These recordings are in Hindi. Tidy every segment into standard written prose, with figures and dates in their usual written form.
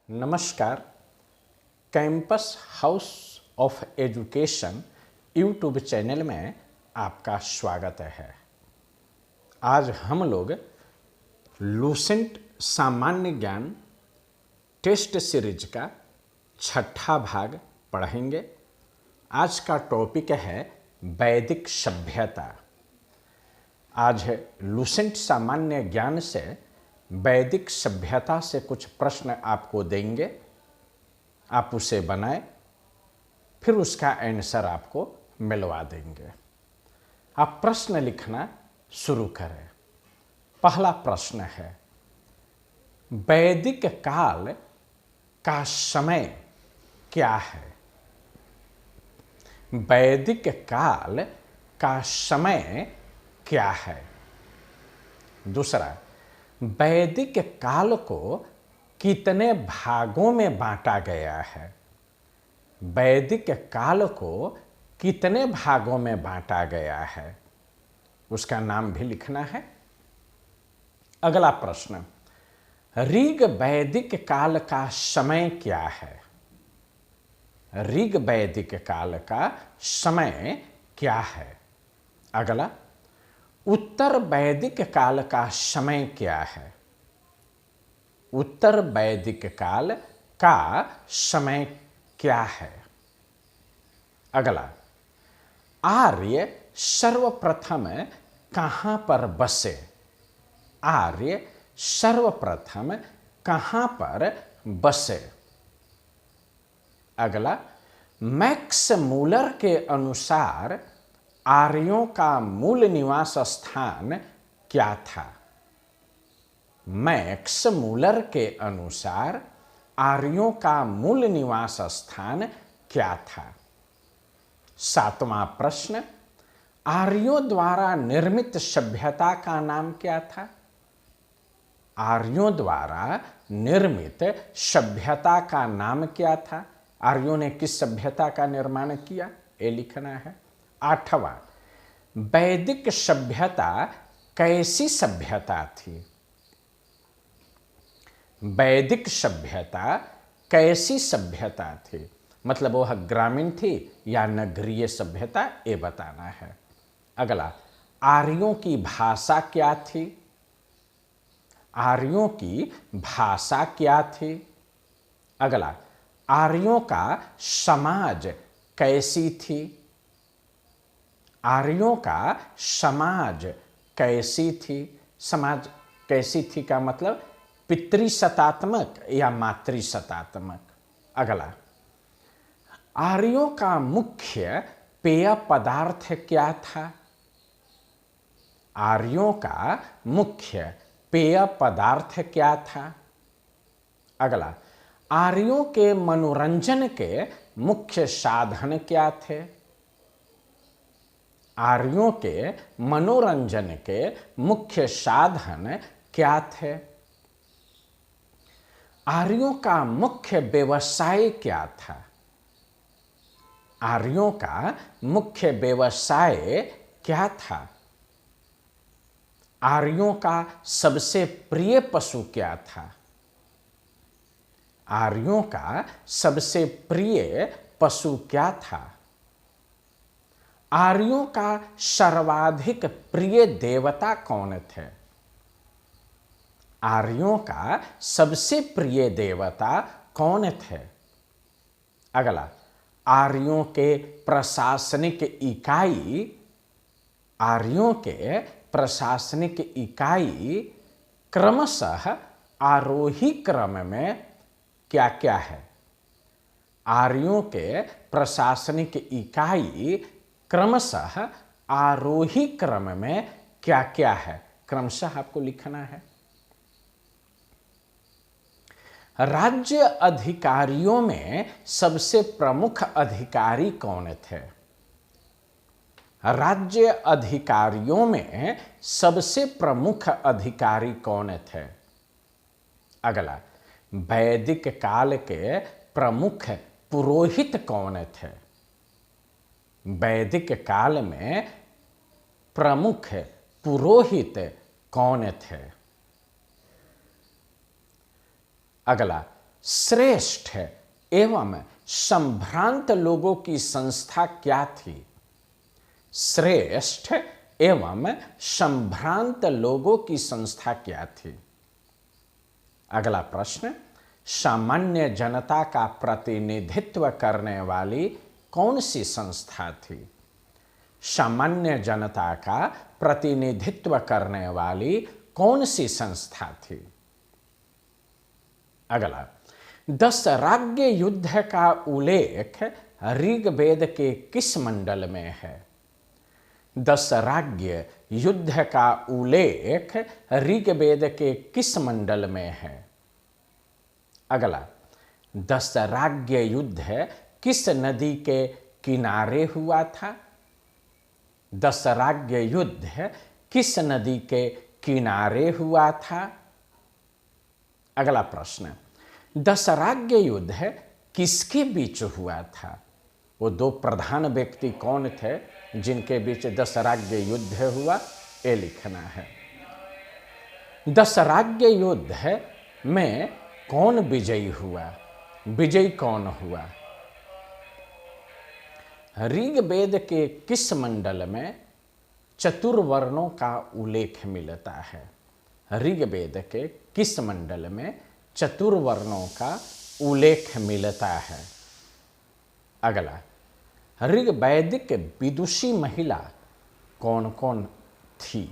नमस्कार। Campus house of education YouTube channel में आपका स्वागत है। आज हम लोग लूसेंट सामान्य ज्ञान टेस्ट सीरीज का छठा भाग पढ़ेंगे। आज का टॉपिक है वैदिक सभ्यता। आज लूसेंट सामान्य ज्ञान से वैदिक सभ्यता से कुछ प्रश्न आपको देंगे, आप उसे बनाएं, फिर उसका आंसर आपको मिलवा देंगे। आप प्रश्न लिखना शुरू करें। पहला प्रश्न है, वैदिक काल का समय क्या है? वैदिक काल का समय क्या है? दूसरा, वैदिक काल को कितने भागों में बांटा गया है? वैदिक काल को कितने भागों में बांटा गया है, उसका नाम भी लिखना है। अगला प्रश्न, ऋग वैदिक काल का समय क्या है? ऋग वैदिक काल का समय क्या है? अगला, उत्तर वैदिक काल का समय क्या है? उत्तर वैदिक काल का समय क्या है? अगला, आर्य सर्वप्रथम कहाँ पर बसे? आर्य सर्वप्रथम कहाँ पर बसे? अगला, मैक्स मूलर के अनुसार आर्यों का मूल निवास स्थान क्या था? मैक्स मूलर के अनुसार आर्यों का मूल निवास स्थान क्या था? सातवां प्रश्न, आर्यों द्वारा निर्मित सभ्यता का नाम क्या था? आर्यों द्वारा निर्मित सभ्यता का नाम क्या था? आर्यों ने किस सभ्यता का निर्माण किया, ये लिखना है। आठवां, वैदिक सभ्यता कैसी सभ्यता थी? वैदिक सभ्यता कैसी सभ्यता थी, मतलब वह ग्रामीण थी या नगरीय सभ्यता, ये बताना है। अगला, आर्यों की भाषा क्या थी? आर्यों की भाषा क्या थी? अगला, आर्यों का समाज कैसी थी? आर्यों का समाज कैसी थी? समाज कैसी थी का मतलब पितृसत्तात्मक या मातृसत्तात्मक। अगला, आर्यों का मुख्य पेय पदार्थ क्या था? आर्यों का मुख्य पेय पदार्थ क्या था? अगला, आर्यों के मनोरंजन के मुख्य साधन क्या थे? आर्यों के मनोरंजन के मुख्य साधन क्या थे? आर्यों का मुख्य व्यवसाय क्या था? आर्यों का मुख्य व्यवसाय क्या था? आर्यों का सबसे प्रिय पशु क्या था? आर्यों का सबसे प्रिय पशु क्या था? आर्यों का सर्वाधिक प्रिय देवता कौन थे? आर्यों का सबसे प्रिय देवता कौन थे? अगला, आर्यों के प्रशासनिक इकाई, आर्यों के प्रशासनिक इकाई क्रमशः आरोही क्रम में क्या क्या है? आर्यों के प्रशासनिक इकाई क्रमशः आरोही क्रम में क्या क्या है, क्रमशः आपको लिखना है। राज्य अधिकारियों में सबसे प्रमुख अधिकारी कौन थे? राज्य अधिकारियों में सबसे प्रमुख अधिकारी कौन थे? अगला, वैदिक काल के प्रमुख पुरोहित कौन थे? वैदिक काल में प्रमुख पुरोहित कौन थे? अगला, श्रेष्ठ एवं संभ्रांत लोगों की संस्था क्या थी? श्रेष्ठ एवं संभ्रांत लोगों की संस्था क्या थी? अगला प्रश्न, सामान्य जनता का प्रतिनिधित्व करने वाली कौन सी संस्था थी? सामान्य जनता का प्रतिनिधित्व करने वाली कौन सी संस्था थी? अगला, दशराज्य युद्ध का उल्लेख ऋग्वेद के किस मंडल में है? दशराज्य युद्ध का उल्लेख ऋग्वेद के किस मंडल में है? अगला, दशराज्य युद्ध किस नदी के किनारे हुआ था? दशराज्य युद्ध किस नदी के किनारे हुआ था? अगला प्रश्न, दशराज्य युद्ध किसके बीच हुआ था? वो दो प्रधान व्यक्ति कौन थे जिनके बीच दशराज्य युद्ध हुआ? ये लिखना है। दशराज्य युद्ध में कौन विजयी हुआ? विजयी कौन हुआ? ऋग्वेद के किस मंडल में चतुर्वर्णों का उल्लेख मिलता है? ऋग्वेद के किस मंडल में चतुर्वर्णों का उल्लेख मिलता है? अगला, ऋग्वैदिक विदुषी महिला कौन कौन थी?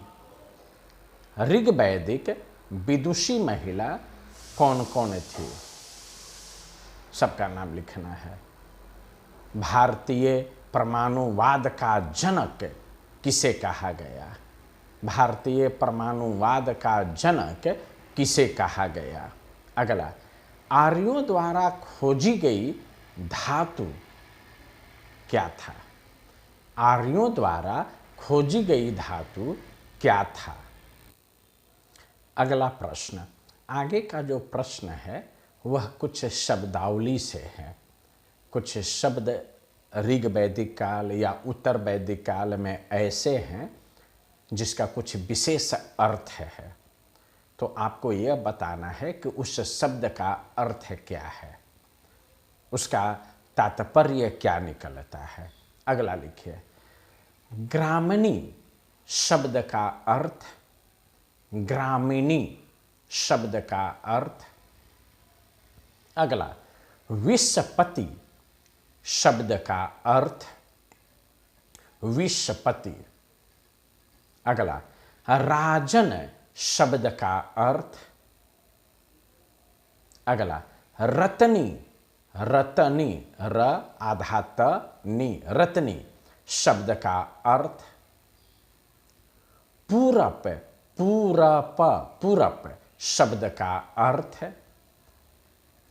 ऋग्वैदिक विदुषी महिला कौन कौन थी? सबका नाम लिखना है। भारतीय परमाणुवाद का जनक किसे कहा गया? भारतीय परमाणुवाद का जनक किसे कहा गया? अगला, आर्यों द्वारा खोजी गई धातु क्या था? आर्यों द्वारा खोजी गई धातु क्या था? अगला प्रश्न, आगे का जो प्रश्न है वह कुछ शब्दावली से है। कुछ शब्द ऋग्वैदिक काल या उत्तर वैदिक काल में ऐसे हैं जिसका कुछ विशेष अर्थ है, तो आपको यह बताना है कि उस शब्द का अर्थ क्या है, उसका तात्पर्य क्या निकलता है। अगला लिखिए, ग्रामीणी शब्द का अर्थ, ग्रामीणी शब्द का अर्थ। अगला, विश्वपति शब्द का अर्थ, विश्वपति। अगला, राजन शब्द का अर्थ। अगला, रत्नी, रतनी, र आधा त नी, रत्नी शब्द का अर्थ। पूरप, पूरप, पूरप शब्द का अर्थ।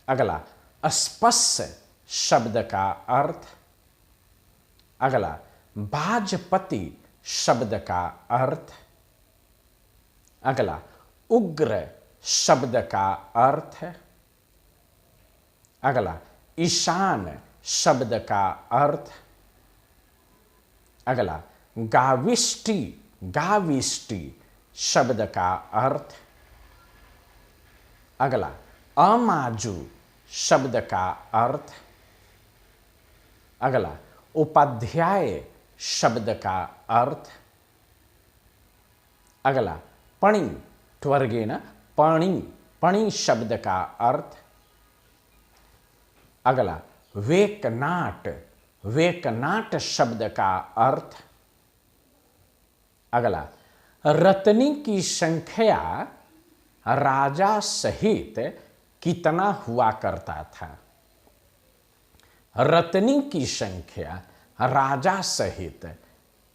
अगला, स्पष्ट शब्द का अर्थ। अगला, बाजपति शब्द का अर्थ। अगला, उग्र शब्द का अर्थ। अगला, ईशान शब्द का अर्थ। अगला, गाविष्टि, गाविष्टि शब्द का अर्थ। अगला, अमाजु शब्द का अर्थ। अगला, उपाध्याय शब्द का अर्थ। अगला, पणि, त्वर्गेण पणि, पणि शब्द का अर्थ। अगला, वेकनाट, वेकनाट शब्द का अर्थ। अगला, रत्नी की संख्या राजा सहित कितना हुआ करता था? रत्नी की संख्या राजा सहित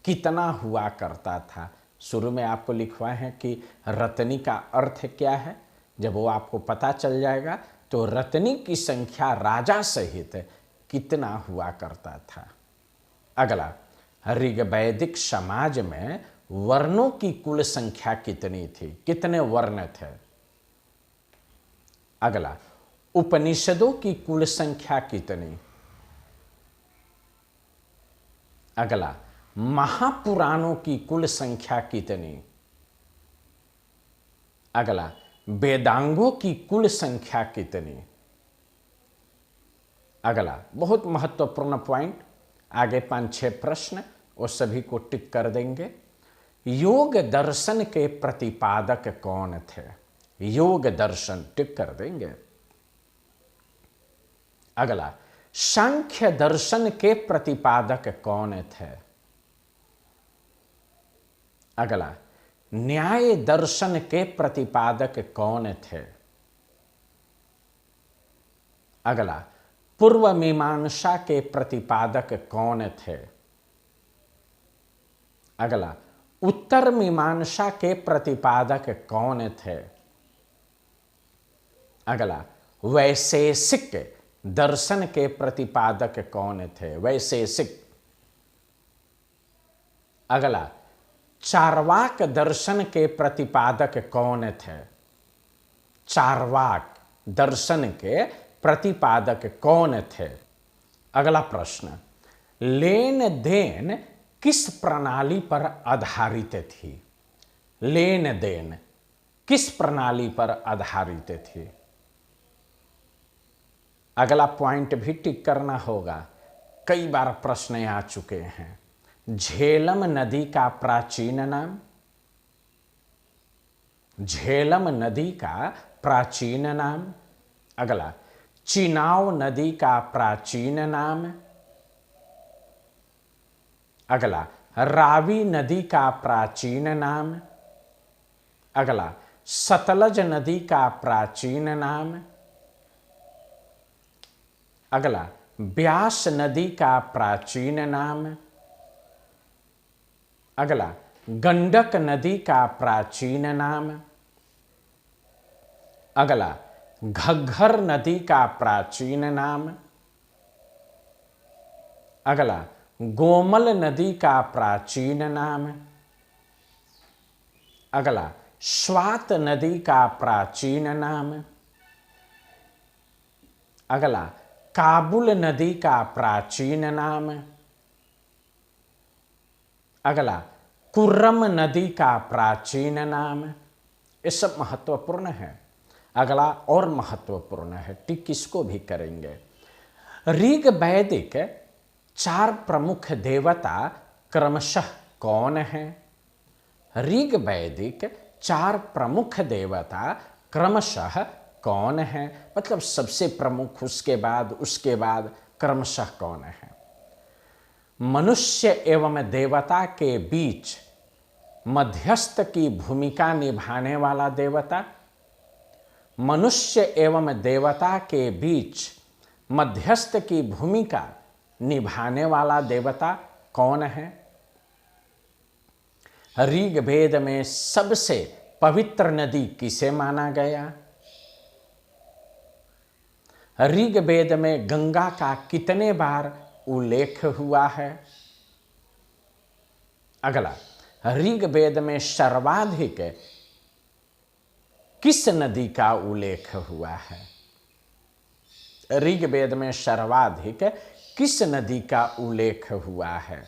कितना हुआ करता था? शुरू में आपको लिखवाए हैं कि रत्नी का अर्थ क्या है। जब वो आपको पता चल जाएगा तो रत्नी की संख्या राजा सहित कितना हुआ करता था। अगला, ऋग्वैदिक समाज में वर्णों की कुल संख्या कितनी थी? कितने वर्ण थे? अगला, उपनिषदों की कुल संख्या कितनी? अगला, महापुराणों की कुल संख्या कितनी? अगला, वेदांगों की कुल संख्या कितनी? अगला बहुत महत्वपूर्ण पॉइंट, आगे 5-6 प्रश्न, वो सभी को टिक कर देंगे। योग दर्शन के प्रतिपादक कौन थे? योग दर्शन टिक कर देंगे। अगला, सांख्य दर्शन के प्रतिपादक कौन थे? अगला, न्याय दर्शन के प्रतिपादक कौन थे? अगला, पूर्व मीमांसा के प्रतिपादक कौन थे? अगला, उत्तर मीमांसा के प्रतिपादक कौन थे? अगला, वैशेषिक दर्शन के प्रतिपादक कौन थे? वैशेषिक। अगला, चार्वाक दर्शन के प्रतिपादक कौन थे? चार्वाक दर्शन के प्रतिपादक कौन थे? अगला प्रश्न, लेन देन किस प्रणाली पर आधारित थी? लेन देन किस प्रणाली पर आधारित थी? अगला पॉइंट भी टिक करना होगा, कई बार प्रश्न आ चुके हैं। झेलम नदी का प्राचीन नाम? झेलम नदी का प्राचीन नाम। अगला, चिनाव नदी का प्राचीन नाम। अगला, रावी नदी का प्राचीन नाम। अगला, सतलज नदी का प्राचीन नाम। अगला, ब्यास नदी का प्राचीन नाम। अगला, गंडक नदी का प्राचीन नाम। अगला, घग्घर नदी का प्राचीन नाम। अगला, गोमल नदी का प्राचीन नाम। अगला, स्वात नदी का प्राचीन नाम। अगला, काबुल नदी का प्राचीन नाम। अगला, कुर्रम नदी का प्राचीन नाम। ये सब महत्वपूर्ण है। अगला और महत्वपूर्ण है, टिक इसको भी करेंगे। ऋग वैदिक 4 प्रमुख देवता क्रमशः कौन हैं? ऋग वैदिक 4 प्रमुख देवता क्रमशः कौन हैं? मतलब सबसे प्रमुख, उसके बाद क्रमशः कौन है? मनुष्य एवं देवता के बीच मध्यस्थ की भूमिका निभाने वाला देवता। मनुष्य एवं देवता के बीच मध्यस्थ की भूमिका निभाने वाला देवता कौन है? ऋग्वेद में सबसे पवित्र नदी किसे माना गया? ऋग्वेद में गंगा का कितने बार उल्लेख हुआ है? अगला, ऋग्वेद में सर्वाधिक किस नदी का उल्लेख हुआ है? ऋग्वेद में सर्वाधिक किस नदी का उल्लेख हुआ है?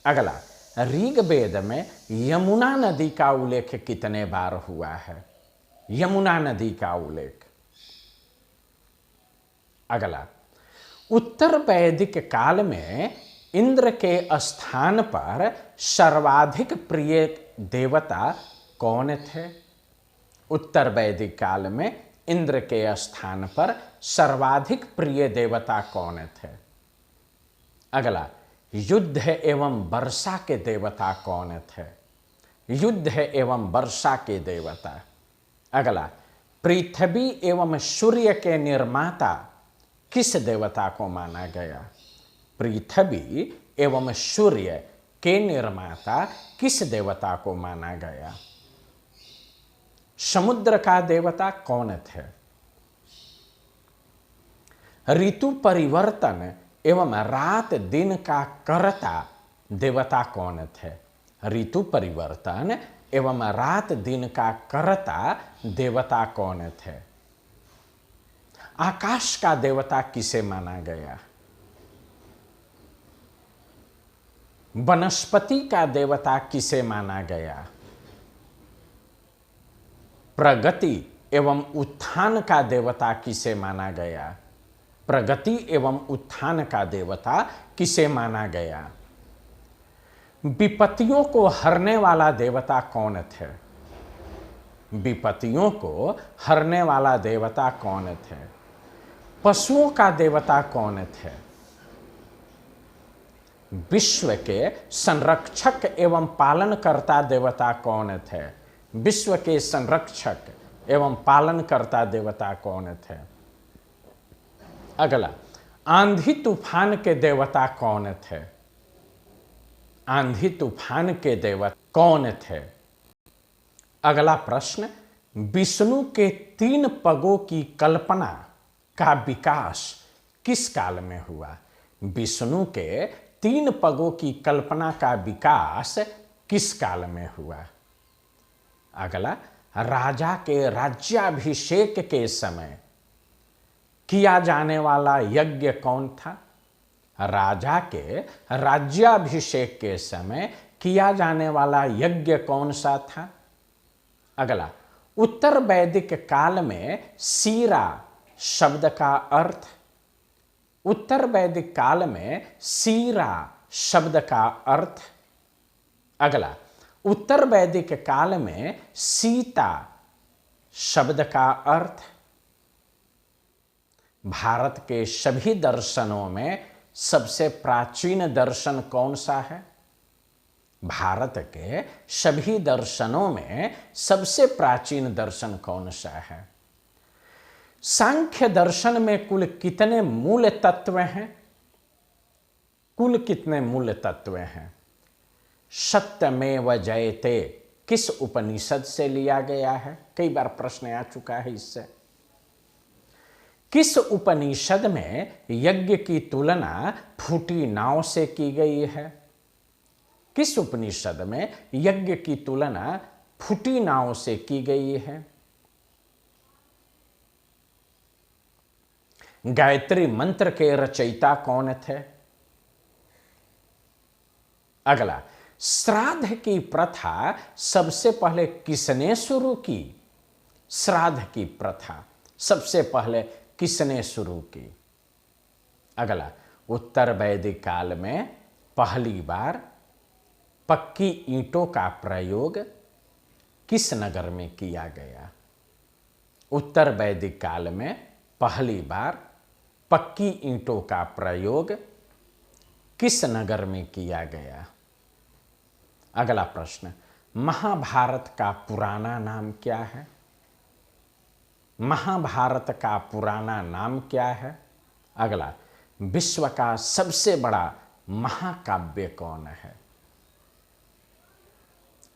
अगला, ऋग्वेद में यमुना नदी का उल्लेख कितने बार हुआ है? यमुना नदी का उल्लेख। अगला, उत्तर वैदिक काल में इंद्र के स्थान पर सर्वाधिक प्रिय देवता कौन थे? उत्तर वैदिक काल में इंद्र के स्थान पर सर्वाधिक प्रिय देवता कौन थे? अगला, युद्ध एवं वर्षा के देवता कौन थे? युद्ध एवं वर्षा के देवता। अगला, पृथ्वी एवं सूर्य के निर्माता किस देवता को माना गया? पृथ्वी एवं सूर्य के निर्माता किस देवता को माना गया? समुद्र का देवता कौन थे? ऋतु परिवर्तन एवं रात दिन का कर्ता देवता कौन थे? ऋतु परिवर्तन एवं रात दिन का कर्ता देवता कौन थे? आकाश का देवता किसे माना गया? वनस्पति का देवता किसे माना गया? प्रगति एवं उत्थान का देवता किसे माना गया? प्रगति एवं उत्थान का देवता किसे माना गया? विपत्तियों को हरने वाला देवता कौन थे? विपत्तियों को हरने वाला देवता कौन थे? पशुओं का देवता कौन थे? विश्व के संरक्षक एवं पालनकर्ता देवता कौन थे? विश्व के संरक्षक एवं पालनकर्ता देवता कौन थे? अगला, आंधी तूफान के देवता कौन थे? आंधी तूफान के देवता कौन थे? अगला प्रश्न, विष्णु के 3 पगों की कल्पना का विकास किस काल में हुआ? विष्णु के 3 पगों की कल्पना का विकास किस काल में हुआ? अगला, राजा के राज्याभिषेक के समय किया जाने वाला यज्ञ कौन था? राजा के राज्याभिषेक के समय किया जाने वाला यज्ञ कौन सा था? अगला, उत्तर वैदिक काल में सीरा शब्द का अर्थ, उत्तर वैदिक काल में सीरा शब्द का अर्थ। अगला, उत्तर वैदिक काल में सीता शब्द का अर्थ। भारत के सभी दर्शनों में सबसे प्राचीन दर्शन कौन सा है? भारत के सभी दर्शनों में सबसे प्राचीन दर्शन कौन सा है? सांख्य दर्शन में कुल कितने मूल तत्व हैं? कुल कितने मूल तत्व हैं? सत्यमेव जयते किस उपनिषद से लिया गया है? कई बार प्रश्न आ चुका है इससे। किस उपनिषद में यज्ञ की तुलना फूटी नाव से की गई है? किस उपनिषद में यज्ञ की तुलना फूटी नाव से की गई है? गायत्री मंत्र के रचयिता कौन थे? अगला, श्राद्ध की प्रथा सबसे पहले किसने शुरू की? श्राद्ध की प्रथा सबसे पहले किसने शुरू की? अगला, उत्तर वैदिक काल में पहली बार पक्की ईंटों का प्रयोग किस नगर में किया गया? उत्तर वैदिक काल में पहली बार पक्की ईंटों का प्रयोग किस नगर में किया गया? अगला प्रश्न, महाभारत का पुराना नाम क्या है? महाभारत का पुराना नाम क्या है? अगला, विश्व का सबसे बड़ा महाकाव्य कौन है?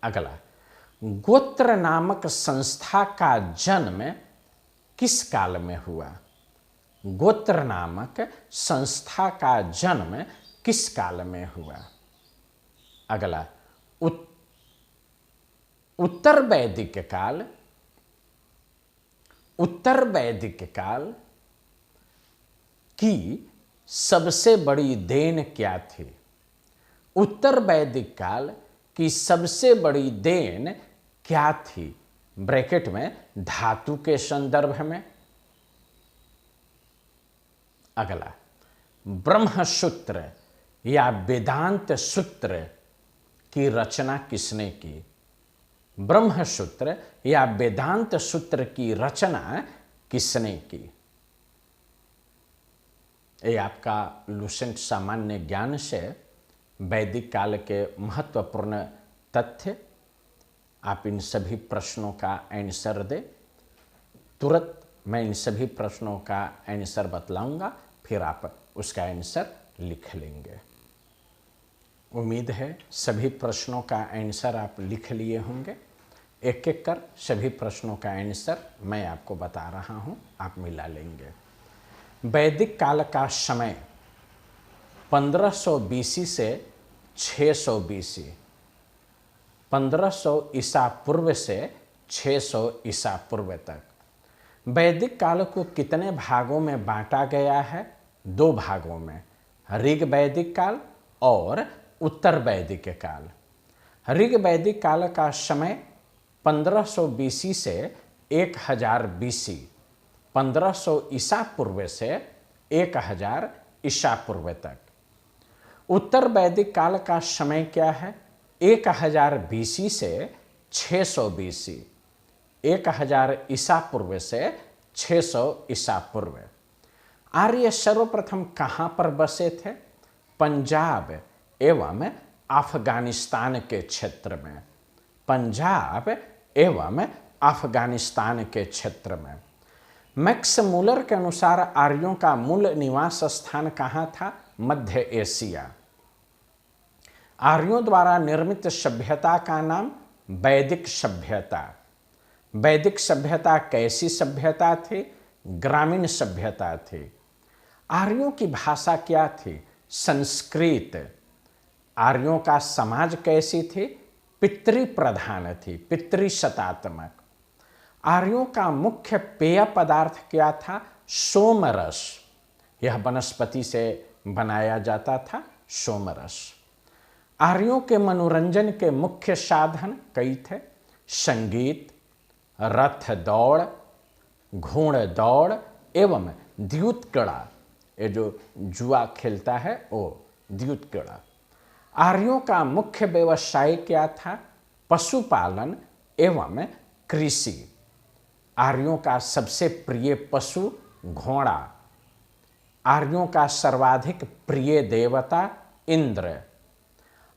अगला, गोत्र नामक संस्था का जन्म किस काल में हुआ? गोत्र नामक संस्था का जन्म किस काल में हुआ? अगला, उत्तर वैदिक काल, उत्तर वैदिक काल की सबसे बड़ी देन क्या थी? उत्तर वैदिक काल की सबसे बड़ी देन क्या थी? ब्रैकेट में धातु के संदर्भ में। अगला, ब्रह्मसूत्र या वेदांत सूत्र की रचना किसने की? ब्रह्मसूत्र या वेदांत सूत्र की रचना किसने की? ये आपका लुसेंट सामान्य ज्ञान से वैदिक काल के महत्वपूर्ण तथ्य। आप इन सभी प्रश्नों का आंसर दें। तुरंत मैं इन सभी प्रश्नों का आंसर बतलाऊंगा, फिर आप उसका आंसर लिख लेंगे। उम्मीद है सभी प्रश्नों का आंसर आप लिख लिए होंगे। एक एक कर सभी प्रश्नों का आंसर मैं आपको बता रहा हूं, आप मिला लेंगे। वैदिक काल का समय 1500 बीसी से 600 बीसी, 1500 ईसा पूर्व से 600 ईसा पूर्व तक। वैदिक काल को कितने भागों में बांटा गया है? 2 भागों में, ऋग वैदिक काल और उत्तर वैदिक काल। ऋग वैदिक काल का समय 1500 बीसी से 1000 बीसी, 1500 ईसा पूर्व से 1000 ईसा पूर्व तक। उत्तर वैदिक काल का समय क्या है? 1000 BC से 600 BC, 1000 ईसा पूर्व से 600 ईसा पूर्व। आर्य सर्वप्रथम कहाँ पर बसे थे? पंजाब एवं अफगानिस्तान के क्षेत्र में, पंजाब एवं अफगानिस्तान के क्षेत्र में। मैक्स मूलर के अनुसार आर्यों का मूल निवास स्थान कहाँ था? मध्य एशिया। आर्यों द्वारा निर्मित सभ्यता का नाम वैदिक सभ्यता। वैदिक सभ्यता कैसी सभ्यता थी? ग्रामीण सभ्यता थी। आर्यों की भाषा क्या थी? संस्कृत। आर्यों का समाज कैसी थी? पितृ प्रधान थी, पितृशतात्मक। आर्यों का मुख्य पेय पदार्थ क्या था? सोमरस। यह वनस्पति से बनाया जाता था, सोमरस। आर्यों के मनोरंजन के मुख्य साधन कई थे। संगीत, रथ दौड़, घोड़ दौड़ एवं द्यूत कड़ा। ये जो जुआ खेलता है वो द्यूत कड़ा। आर्यों का मुख्य व्यवसाय क्या था? पशुपालन एवं कृषि। आर्यों का सबसे प्रिय पशु घोड़ा। आर्यों का सर्वाधिक प्रिय देवता इंद्र।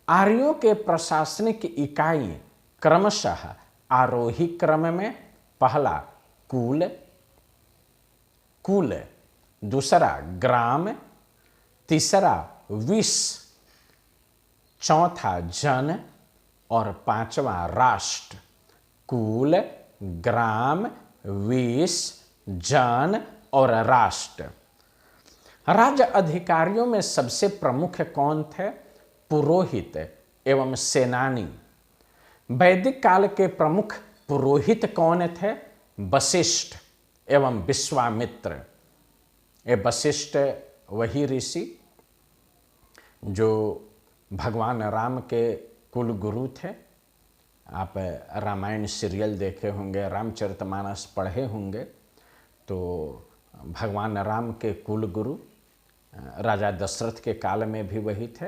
आर्यों के प्रशासनिक इकाई क्रमशः आरोही क्रम में, पहला कुल, दूसरा ग्राम, तीसरा विष, चौथा जन और पांचवा राष्ट्र। कुल, ग्राम, विष, जन और राष्ट्र। राज्य अधिकारियों में सबसे प्रमुख कौन थे? पुरोहित एवं सेनानी। वैदिक काल के प्रमुख पुरोहित कौन थे? वशिष्ठ एवं विश्वामित्र। ये वशिष्ठ वही ऋषि जो भगवान राम के कुल गुरु थे। आप रामायण सीरियल देखे होंगे, रामचरितमानस पढ़े होंगे, तो भगवान राम के कुल गुरु राजा दशरथ के काल में भी वही थे।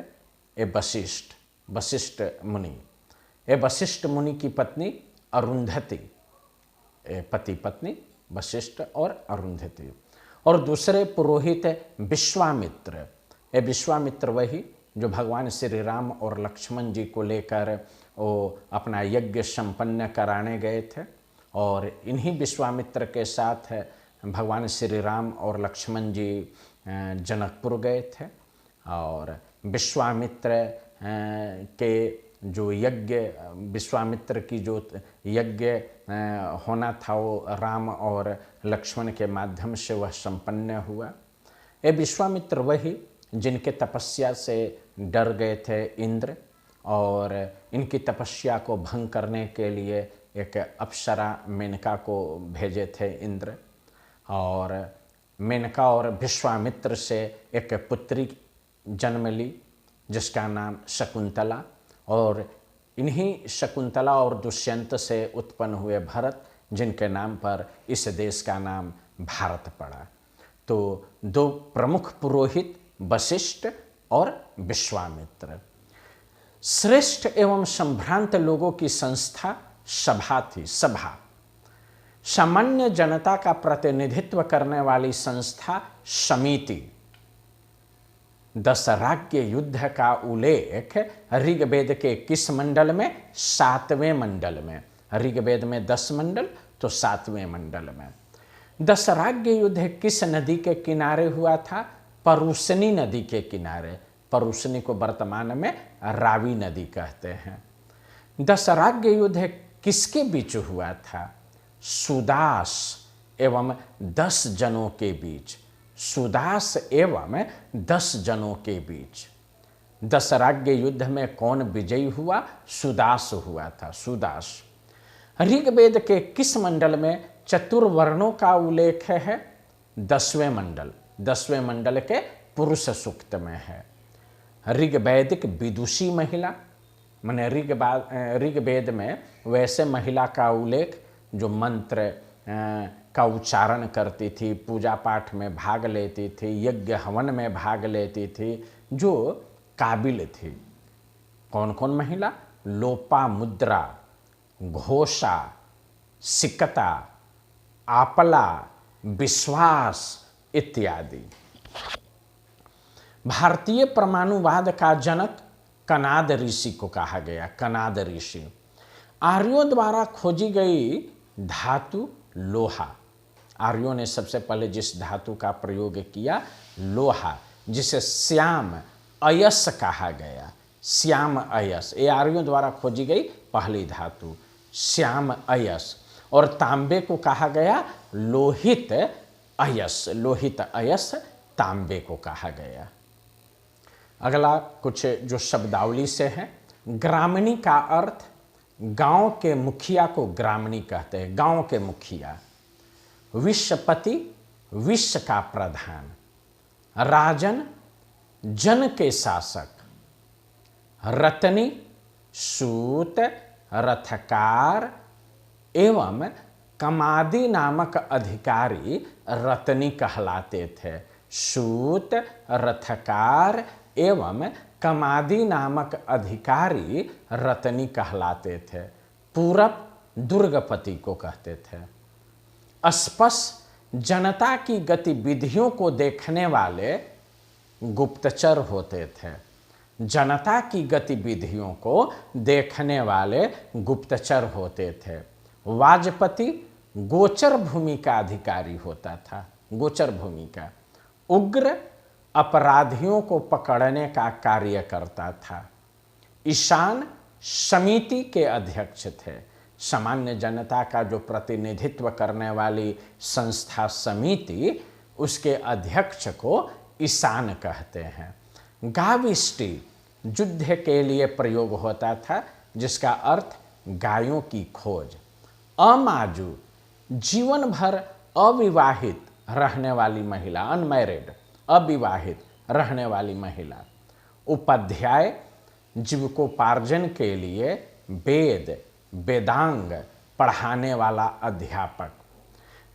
ये वशिष्ठ मुनि। ये वशिष्ठ मुनि की पत्नी अरुंधति, पति पत्नी वशिष्ठ और अरुंधति। और दूसरे पुरोहित विश्वामित्र। ये विश्वामित्र वही जो भगवान श्री राम और लक्ष्मण जी को लेकर वो अपना यज्ञ संपन्न कराने गए थे, और इन्हीं विश्वामित्र के साथ भगवान श्री राम और लक्ष्मण जी जनकपुर गए थे। और विश्वामित्र के जो यज्ञ, विश्वामित्र की जो यज्ञ होना था वो राम और लक्ष्मण के माध्यम से वह संपन्न हुआ। ये विश्वामित्र वही जिनके तपस्या से डर गए थे इंद्र, और इनकी तपस्या को भंग करने के लिए एक अप्सरा मेनका को भेजे थे इंद्र। और मेनका और विश्वामित्र से एक पुत्री जन्म ली जिसका नाम शकुंतला, और इन्हीं शकुंतला और दुष्यंत से उत्पन्न हुए भरत, जिनके नाम पर इस देश का नाम भारत पड़ा। तो दो प्रमुख पुरोहित वशिष्ठ और विश्वामित्र। श्रेष्ठ एवं संभ्रांत लोगों की संस्था सभा थी। सभा सामान्य जनता का प्रतिनिधित्व करने वाली संस्था समिति। दशराज्य युद्ध का उल्लेख ऋग्वेद के किस मंडल में? 7वें मंडल में। ऋग्वेद में 10 मंडल, तो 7वें मंडल में। दशराज्य युद्ध किस नदी के किनारे हुआ था? परुशनी नदी के किनारे। परुशनी को वर्तमान में रावी नदी कहते हैं। दशराज्य युद्ध किसके बीच हुआ था? सुदास एवं 10 जनों के बीच। सुदास एवं 10 जनों के बीच। दशराज्य युद्ध में कौन विजयी हुआ? सुदास हुआ था, सुदास। ऋग्वेद के किस मंडल में चतुर्वर्णों का उल्लेख है? 10वें मंडल। 10वें मंडल के पुरुष सूक्त में है। ऋग्वैदिक विदुषी महिला, माने ऋग्वेद में वैसे महिला का उल्लेख जो मंत्र का उच्चारण करती थी, पूजा पाठ में भाग लेती थी, यज्ञ हवन में भाग लेती थी, जो काबिल थी। कौन कौन महिला? लोपामुद्रा, घोषा, सिकता, आपला, विश्वास इत्यादि। भारतीय परमाणुवाद का जनक कनाद ऋषि को कहा गया। कनाद ऋषि। आर्यों द्वारा खोजी गई धातु लोहा। आर्यों ने सबसे पहले जिस धातु का प्रयोग किया, लोहा, जिसे श्याम अयस कहा गया। श्याम अयस, ये आर्यों द्वारा खोजी गई पहली धातु, श्याम अयस। और तांबे को कहा गया लोहित अयस। लोहित अयस तांबे को कहा गया। अगला कुछ जो शब्दावली से है। ग्रामणी का अर्थ, गांव के मुखिया को ग्रामणी कहते हैं, गांव के मुखिया। विश्वपति, विश्व का प्रधान। राजन, जन के शासक। रत्नी, सूत, रथकार एवं कमादी नामक अधिकारी रत्नी कहलाते थे। सूत, रथकार एवं कमादी नामक अधिकारी रत्नी कहलाते थे। पूरब दुर्गपति को कहते थे। स्पष्ट, जनता की गतिविधियों को देखने वाले गुप्तचर होते थे। जनता की गतिविधियों को देखने वाले गुप्तचर होते थे। वाजपति गोचर भूमि का अधिकारी होता था। गोचर भूमि का। उग्र, अपराधियों को पकड़ने का कार्य करता था। ईशान, समिति के अध्यक्ष थे। सामान्य जनता का जो प्रतिनिधित्व करने वाली संस्था समिति, उसके अध्यक्ष को ईशान कहते हैं। गाविष्टि युद्ध के लिए प्रयोग होता था, जिसका अर्थ गायों की खोज। अमाजू, जीवन भर अविवाहित रहने वाली महिला, अनमैरिड, अविवाहित रहने वाली महिला। उपाध्याय, जीविकोपार्जन के लिए वेद वेदांग पढ़ाने वाला अध्यापक।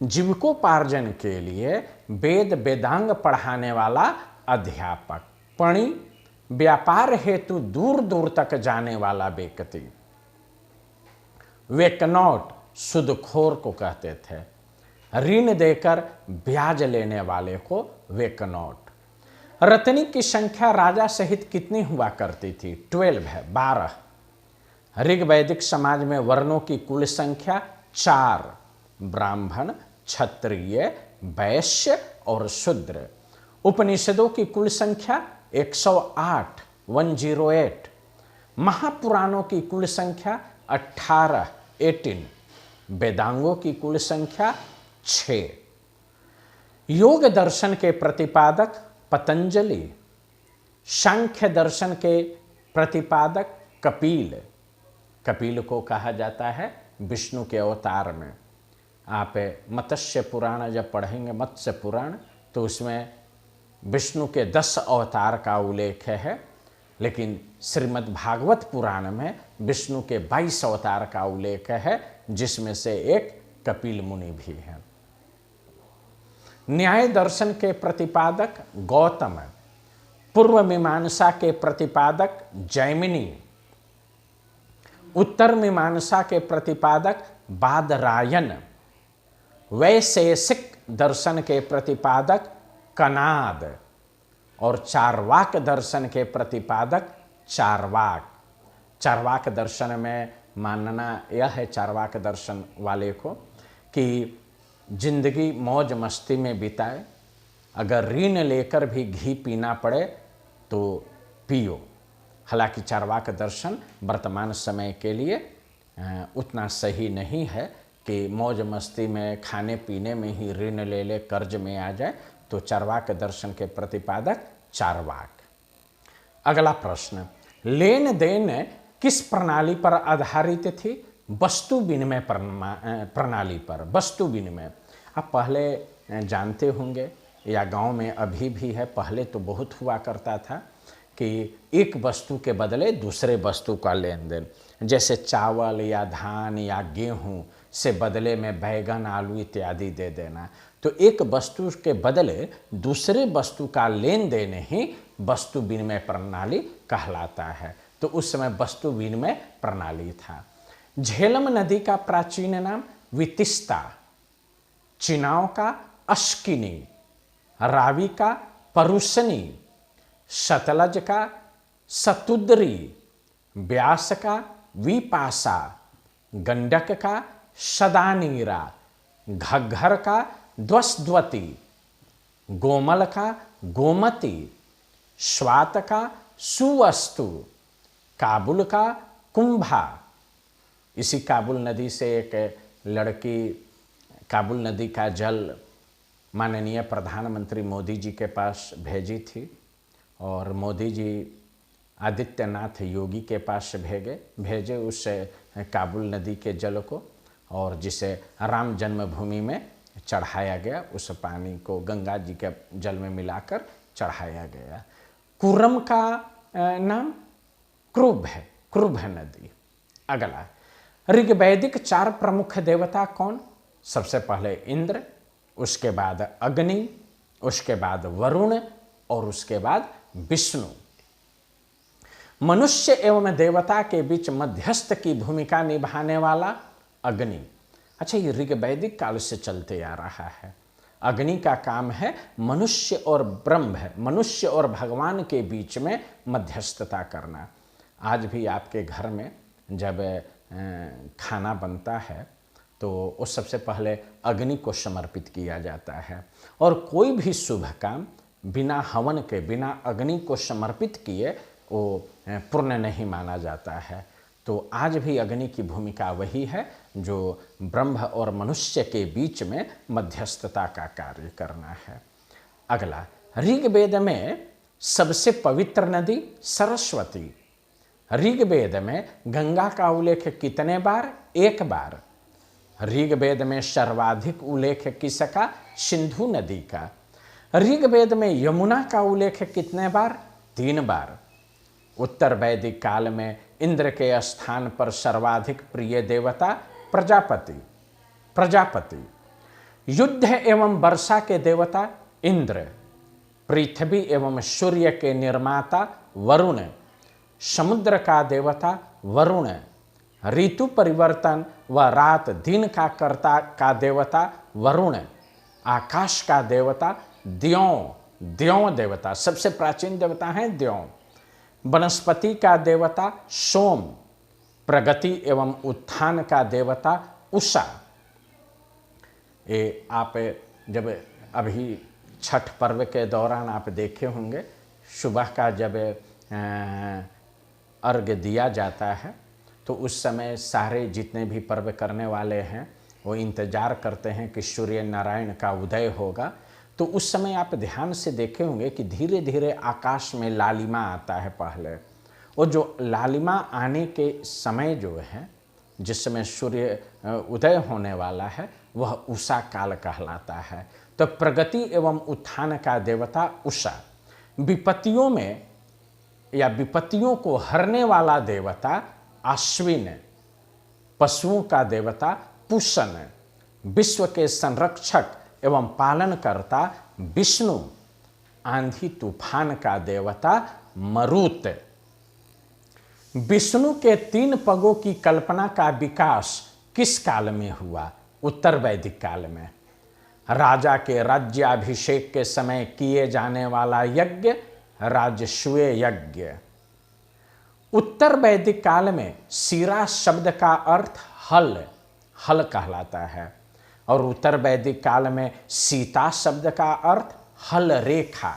जीविकोपार्जन के लिए वेद वेदांग पढ़ाने वाला अध्यापक। पणि, व्यापार हेतु दूर दूर तक जाने वाला व्यक्ति। वेकनौट, सुदखोर को कहते थे। ऋण देकर ब्याज लेने वाले को वेकनौट। रत्नी की संख्या राजा सहित कितनी हुआ करती थी? 12 है, 12। ऋग्वैदिक समाज में वर्णों की कुल संख्या 4, ब्राह्मण, क्षत्रिय, वैश्य और शूद्र। उपनिषदों की कुल संख्या 108, 108। महापुराणों की कुल संख्या 18। वेदांगों की कुल संख्या 6। योग दर्शन के प्रतिपादक पतंजलि। सांख्य दर्शन के प्रतिपादक कपिल। कपिल को कहा जाता है विष्णु के अवतार में। आप मत्स्य पुराण जब पढ़ेंगे, मत्स्य पुराण, तो उसमें विष्णु के 10 अवतार का उल्लेख है, लेकिन श्रीमद् भागवत पुराण में विष्णु के 22 अवतार का उल्लेख है, जिसमें से एक कपिल मुनि भी है। न्याय दर्शन के प्रतिपादक गौतम। पूर्व मीमांसा के प्रतिपादक जैमिनी। उत्तर मीमांसा के प्रतिपादक बादरायन। वैशेषिक दर्शन के प्रतिपादक कनाद। और चार्वाक दर्शन के प्रतिपादक चार्वाक। चार्वाक दर्शन में मानना यह है, चार्वाक दर्शन वाले को, कि जिंदगी मौज मस्ती में बिताए, अगर ऋण लेकर भी घी पीना पड़े तो पियो। हालांकि चार्वाक दर्शन वर्तमान समय के लिए उतना सही नहीं है कि मौज मस्ती में, खाने पीने में ही ऋण ले ले, कर्ज में आ जाए, तो चार्वाक दर्शन के प्रतिपादक चार्वाक। अगला प्रश्न, लेन देन किस प्रणाली पर आधारित थी? वस्तु विनिमय प्रणाली पर। वस्तु विनिमय आप पहले जानते होंगे, या गांव में अभी भी है, पहले तो बहुत हुआ करता था कि एक वस्तु के बदले दूसरे वस्तु का लेन देन। जैसे चावल या धान या गेहूँ से बदले में बैगन, आलू इत्यादि दे देना। तो एक वस्तु के बदले दूसरे वस्तु का लेन देन ही वस्तु विनिमय प्रणाली कहलाता है। तो उस समय वस्तु विनिमय प्रणाली था। झेलम नदी का प्राचीन नाम वितिस्ता, चिनाव का अश्किनी, रावी का परुशनी, सतलज का सतुद्री, ब्यास का विपासा, गंडक का सदानीरा, घग्घर का द्वस्द्वती, गोमल का गोमती, स्वात का सुवस्तु, काबुल का कुंभा। इसी काबुल नदी से एक लड़की काबुल नदी का जल माननीय प्रधानमंत्री मोदी जी के पास भेजी थी और मोदी जी आदित्यनाथ योगी के पास भेजे उस काबुल नदी के जल को, और जिसे राम जन्मभूमि में चढ़ाया गया। उस पानी को गंगा जी के जल में मिलाकर चढ़ाया गया। कुरम का नाम क्रुभ है, क्रुभ नदी। अगला, ऋग्वैदिक 4 प्रमुख देवता कौन? सबसे पहले इंद्र, उसके बाद अग्नि, उसके बाद वरुण और उसके बाद विष्णु। मनुष्य एवं देवता के बीच मध्यस्थ की भूमिका निभाने वाला अग्नि। अच्छा, ये ऋग्वैदिक काल से चलते आ रहा है। अग्नि का काम है मनुष्य और ब्रह्म है, मनुष्य और भगवान के बीच में मध्यस्थता करना। आज भी आपके घर में जब खाना बनता है तो उस सबसे पहले अग्नि को समर्पित किया जाता है, और कोई भी शुभ काम बिना हवन के, बिना अग्नि को समर्पित किए वो पूर्ण नहीं माना जाता है। तो आज भी अग्नि की भूमिका वही है जो ब्रह्म और मनुष्य के बीच में मध्यस्थता का कार्य करना है। अगला, ऋग्वेद में सबसे पवित्र नदी सरस्वती। ऋग्वेद में गंगा का उल्लेख कितने बार? 1 बार। ऋग्वेद में सर्वाधिक उल्लेख किसका? सिंधु नदी का। ऋग्वेद में यमुना का उल्लेख कितने बार? 3 बार। उत्तर वैदिक काल में इंद्र के स्थान पर सर्वाधिक प्रिय देवता प्रजापति। युद्ध एवं वर्षा के देवता इंद्र। पृथ्वी एवं सूर्य के निर्माता वरुण। समुद्र का देवता वरुण। ऋतु परिवर्तन व रात दिन का कर्ता का देवता वरुण। आकाश का देवता द्यों देवता, सबसे प्राचीन देवता है द्यों। वनस्पति का देवता सोम। प्रगति एवं उत्थान का देवता उषा। ये आप जब अभी छठ पर्व के दौरान आप देखे होंगे, सुबह का जब अर्घ्य दिया जाता है तो उस समय सारे जितने भी पर्व करने वाले हैं वो इंतजार करते हैं कि सूर्य नारायण का उदय होगा। तो उस समय आप ध्यान से देखे होंगे कि धीरे धीरे आकाश में लालिमा आता है पहले, और जो लालिमा आने के समय जो है, जिस समय सूर्य उदय होने वाला है, वह उषा काल कहलाता है। तो प्रगति एवं उत्थान का देवता उषा। विपत्तियों में या विपत्तियों को हरने वाला देवता अश्विन। पशुओं का देवता पुष्ण। विश्व के संरक्षक एवं पालनकर्ता विष्णु। आंधी तूफान का देवता मरुत। विष्णु के 3 पगों की कल्पना का विकास किस काल में हुआ? उत्तर वैदिक काल में। राजा के राज्याभिषेक के समय किए जाने वाला यज्ञ राजसूय यज्ञ। उत्तर वैदिक काल में सीरा शब्द का अर्थ हल कहलाता है, और उत्तर वैदिक काल में सीता शब्द का अर्थ हल रेखा।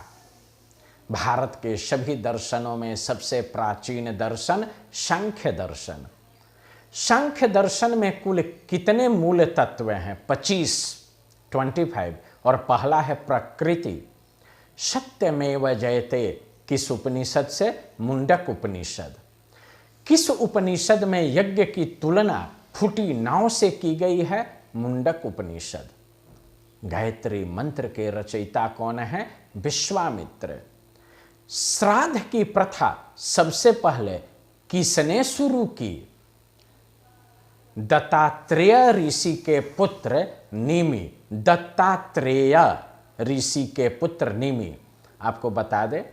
भारत के सभी दर्शनों में सबसे प्राचीन दर्शन सांख्य दर्शन। सांख्य दर्शन में कुल कितने मूल तत्व हैं? 25 और पहला है प्रकृति। सत्यमेव जयते किस उपनिषद से? मुंडक उपनिषद। किस उपनिषद में यज्ञ की तुलना फूटी नाव से की गई है? मुंडक उपनिषद। गायत्री मंत्र के रचयिता कौन है? विश्वामित्र। श्राद्ध की प्रथा सबसे पहले किसने शुरू की? दत्तात्रेय ऋषि के पुत्र निमि, दत्तात्रेय ऋषि के पुत्र निमि। आपको बता दें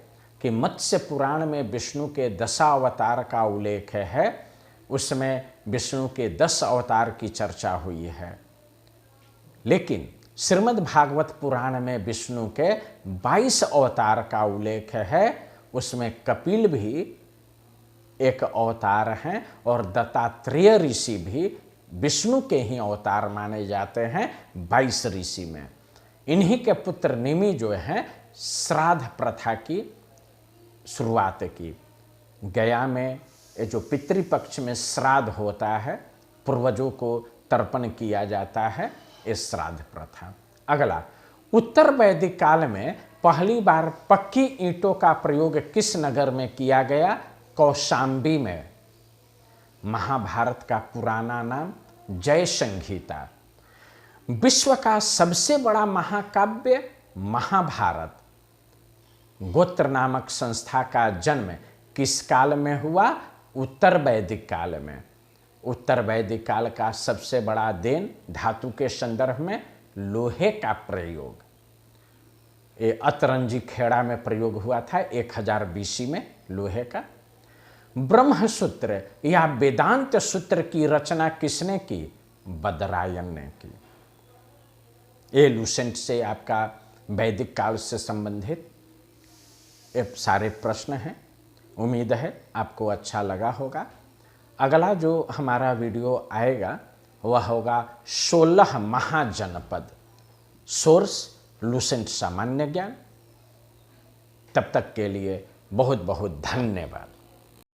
कि मत्स्य पुराण में विष्णु के 10 अवतार का उल्लेख है, उसमें विष्णु के 10 अवतार की चर्चा हुई है, लेकिन श्रीमद् भागवत पुराण में विष्णु के 22 अवतार का उल्लेख है, उसमें कपिल भी एक अवतार हैं और दत्तात्रेय ऋषि भी विष्णु के ही अवतार माने जाते हैं 22 ऋषि में। इन्हीं के पुत्र निमि जो हैं श्राद्ध प्रथा की शुरुआत की। गया में ये जो पितृपक्ष में श्राद्ध होता है, पूर्वजों को तर्पण किया जाता है, ये श्राद्ध प्रथा। अगला, उत्तर वैदिक काल में पहली बार पक्की ईंटों का प्रयोग किस नगर में किया गया? कौशाम्बी में। महाभारत का पुराना नाम जय संहिता। विश्व का सबसे बड़ा महाकाव्य महाभारत। गोत्र नामक संस्था का जन्म किस काल में हुआ? उत्तर वैदिक काल में। उत्तर वैदिक काल का सबसे बड़ा देन धातु के संदर्भ में लोहे का प्रयोग। ये अतरंजी खेड़ा में प्रयोग हुआ था 1000 BC में लोहे का। ब्रह्मसूत्र या वेदांत सूत्र की रचना किसने की? बदरायन ने की। ये लूसेंट से आपका वैदिक काल से संबंधित ये सारे प्रश्न हैं। उम्मीद है आपको अच्छा लगा होगा। अगला जो हमारा वीडियो आएगा वह होगा 16 महाजनपद। सोर्स लूसेंट सामान्य ज्ञान। तब तक के लिए बहुत बहुत धन्यवाद।